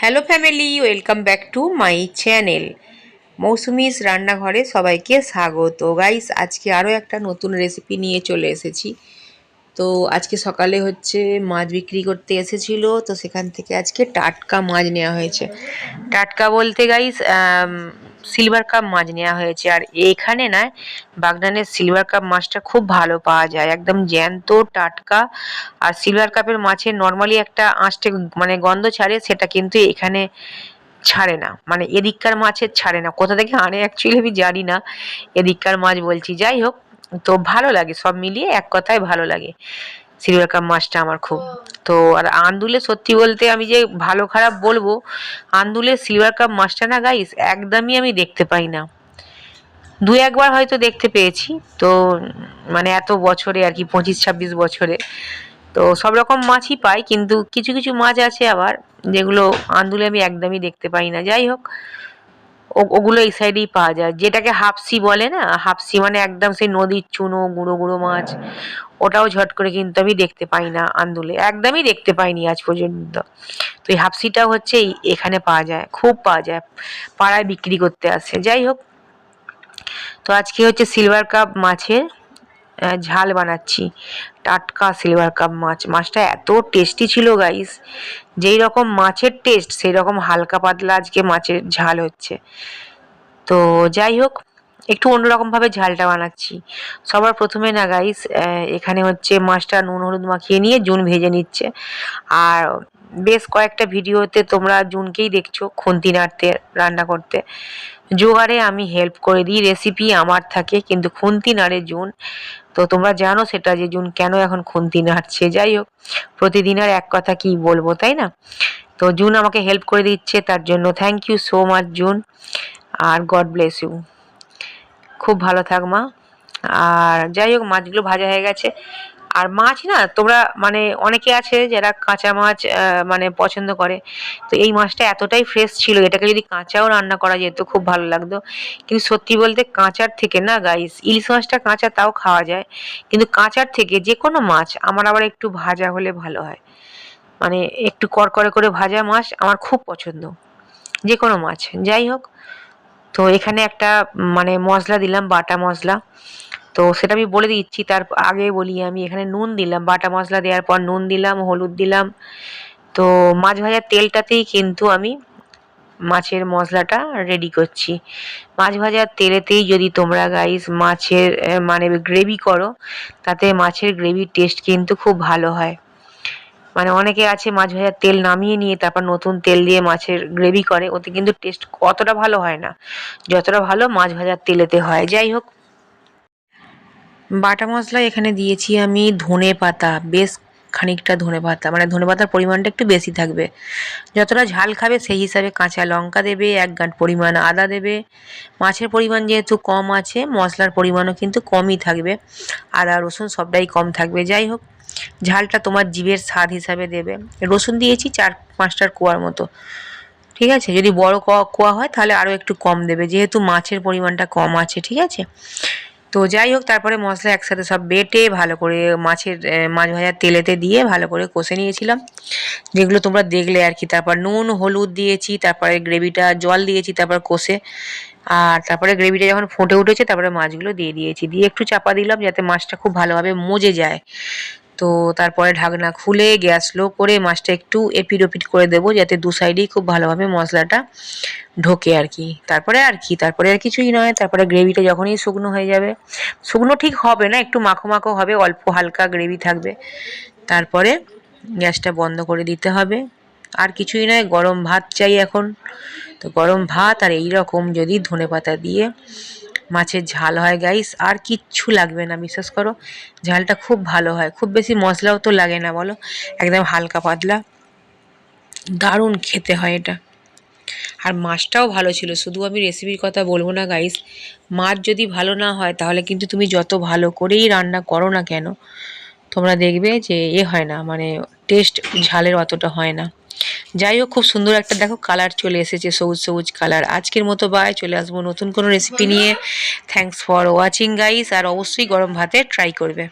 Hello family, welcome back to my channel Mousumi's রান্নাঘরে সবাইকে স্বাগত। গাইস, আজকে আরও একটা নতুন রেসিপি নিয়ে চলে এসেছি। তো আজকে সকালে হচ্ছে মাছ বিক্রি করতে এসেছিল, তো সেখান থেকে আজকে টাটকা মাছ নেওয়া হয়েছে। টাটকা বলতে গাইস সিলভার কাপ মাছ নেওয়া হয়েছে। আর এখানে না বাগনানের সিলভার কাপ মাছটা খুব ভালো পাওয়া যায়, একদম জ্যান্ত টাটকা। আর সিলভার কাপের মাছের নর্মালি একটা আঁশটে মানে গন্ধ ছাড়ে, সেটা কিন্তু এখানে ছাড়ে না, মানে এদিককার মাছের ছাড়ে না। কোথা থেকে আনে অ্যাকচুয়ালি আমি জানি না, এদিককার মাছ বলছি। যাই হোক, তো ভালো লাগে, সব মিলিয়ে এক কথায় ভালো লাগে সিলভার কাপ মাছটা আমার খুব। তো আর আন্দুলে সত্যি বলতে আমি যে ভালো খারাপ বলবো, আন্দুলের সিলভার কাপ মাছটা না গাইস একদমই আমি দেখতে পাই না। দু একবার হয়তো দেখতে পেয়েছি, তো মানে এত বছরে আর কি, 25-26 বছরে। তো সব রকম মাছই পাই, কিন্তু কিছু কিছু মাছ আছে আবার যেগুলো আন্দুলে আমি একদমই দেখতে পাই না। যাই হোক, ওগুলো এই সাইডেই পাওয়া যায়, যেটাকে হাফসি বলে না, হাফসি মানে একদম সেই নদীর চুনো গুঁড়ো গুঁড়ো মাছ। ওটাও ঝট করে কিন্তু আমি দেখতে পাই না আন্দুলে, একদমই দেখতে পাইনি আজ পর্যন্ত। তো এই হাফসিটাও হচ্ছে এখানে পাওয়া যায়, খুব পাওয়া যায়, পাড়ায় বিক্রি করতে আসে। যাই হোক, তো আজকে হচ্ছে সিলভার কাপ মাছের ঝাল বানাচ্ছি। টাটকা সিলভার কাপ মাছ, মাছটা এত টেস্টি ছিল গাইস, যেই রকম মাছের টেস্ট সেই রকম হালকা পাতলা আজকে মাছের ঝাল হচ্ছে। তো যাই হোক, একটু অন্যরকম ভাবে ঝালটা বানাচ্ছি। সবার প্রথমে না গাইস, এখানে হচ্ছে মাছটা নুন হলুদ মাখিয়ে নিয়ে জুন ভেজে নিচ্ছে। আর বেশ কয়েকটা ভিডিওতে তোমরা জুনকেই দেখছো খুন্তি নাড়তে, রান্না করতে। জোগাড়ে আমি হেল্প করে দিই, রেসিপি আমার থাকে, কিন্তু খুন্তি নাড়ে জুন। তো তোমরা জানো সেটা, যে জুন কেন এখন খুন্তি নাড়ছে। যাই হোক, প্রতিদিন আর এক কথা কি বলবো, তাই না? তো জুন আমাকে হেল্প করে দিচ্ছে, তার জন্য thank you so much Jun. আর গড ব্লেস ইউ, খুব ভালো থাক মা। আর যাই হোক, মাছগুলো ভাজা হয়ে গেছে। আর মাছ না, তোমরা মানে অনেকে আছে যারা কাঁচা মাছ মানে পছন্দ করে। তো এই মাছটা এতটাই ফ্রেশ ছিল, এটাকে যদি কাঁচাও রান্না করা যেত খুব ভালো লাগতো। কিন্তু সত্যি বলতে কাঁচার থেকে না গাইস, ইলিশ মাছটা কাঁচা তাও খাওয়া যায়, কিন্তু কাঁচার থেকে যে কোনো মাছ আমার আবার একটু ভাজা হলে ভালো হয়। মানে একটু কড়কড়ে করে ভাজা মাছ আমার খুব পছন্দ, যে কোনো মাছ। যাই হোক, তো এখানে একটা মানে মশলা দিলাম, বাটা মশলা। তো সেটা আমি বলে দিচ্ছি, তার আগে বলি আমি এখানে নুন দিলাম, বাটা মশলা দেওয়ার পর নুন দিলাম, হলুদ দিলাম। তো মাছ ভাজার তেলটাতেই কিন্তু আমি মাছের মশলাটা রেডি করছি। মাছ ভাজার তেলেতেই যদি তোমরা গাইস মাছের মানে গ্রেভি করো, তাতে মাছের গ্রেভির টেস্ট কিন্তু খুব ভালো হয়। মানে অনেকে আছে মাছ ভাজার তেল নামিয়ে নিয়ে তারপর নতুন তেল দিয়ে মাছের গ্রেভি করে, ওতে কিন্তু টেস্ট অতটা ভালো হয় না যতটা ভালো মাছ ভাজার তেলেতে হয়। যাই হোক, বাটা মশলা এখানে দিয়েছি আমি ধনে পাতা, বেশ খানিকটা ধনে পাতা, মানে ধনে পাতার পরিমাণটা একটু বেশি থাকবে। যতটা ঝাল খাবে সেই হিসাবে কাঁচা লঙ্কা দেবে, 1 গাঁট পরিমাণ আদা দেবে। মাছের পরিমাণ যেহেতু কম আছে, মশলার পরিমাণও কিন্তু কমই থাকবে, আদা রসুন সবটাই কম থাকবে। যাই হোক, ঝালটা তোমার জিভের স্বাদ হিসাবে দেবে। রসুন দিয়েছি 4-5টার কোয়ার মতো, ঠিক আছে? যদি বড় কোয়া হয় তাহলে আরও একটু কম দেবে, যেহেতু মাছের পরিমাণটা কম আছে, ঠিক আছে? তো যাই হোক, তারপরে মশলা একসাথে সব বেটে ভালো করে মাছ ভাজার তেলেতে দিয়ে ভালো করে কষে নিয়েছিলাম, যেগুলো তোমরা দেখলে আর কি। তারপর নুন হলুদ দিয়েছি, তারপরে গ্রেভিটা জল দিয়েছি, তারপর কষে। আর তারপরে গ্রেভিটা যখন ফুটে উঠেছে, তারপরে মাছগুলো দিয়ে দিয়েছি, দিয়ে একটু চাপা দিলাম যাতে মাছটা খুব ভালোভাবে মজে যায়। তো তারপরে ঢাকনা খুলে গ্যাস স্লো করে মাছটা একটু এপিট ওপিট করে দেবো, যাতে দু সাইডেই খুব ভালোভাবে মশলাটা ঢোকে আর কি। তারপরে আর কিছুই নয়। তারপরে গ্রেভিটা যখনই শুকনো হয়ে যাবে, শুকনো ঠিক হবে না, একটু মাখো মাখো হবে, অল্প হালকা গ্রেভি থাকবে, তারপরে গ্যাসটা বন্ধ করে দিতে হবে। আর কিছুই নয়, গরম ভাত চাই এখন। তো গরম ভাত আর এই রকম যদি ধনেপাতা দিয়ে মাছের ঝাল হয় গাইস, আর কিচ্ছু লাগবে না, বিশ্বাস করো। ঝালটা খুব ভালো হয়, খুব বেশি মশলাও তো লাগে না বলো, একদম হালকা পাতলা, দারুণ খেতে হয় এটা। আর মাছটাও ভালো ছিল, শুধু আমি রেসিপির কথা বলবো না গাইস, মাছ যদি ভালো না হয় তাহলে কিন্তু তুমি যত ভালো করেই রান্না করো না কেন, তোমরা দেখবে যে হয় না, মানে টেস্ট ঝালের অতটা হয় না। যাই হোক, খুব সুন্দর একটা দেখো কালার চলে এসেছে, সবুজ সবুজ কালার। আজকের মতো বাই, চলে আসবো নতুন কোনো রেসিপি নিয়ে। থ্যাঙ্কস ফর ওয়াচিং গাইস, আর অবশ্যই গরম ভাতে ট্রাই করবে।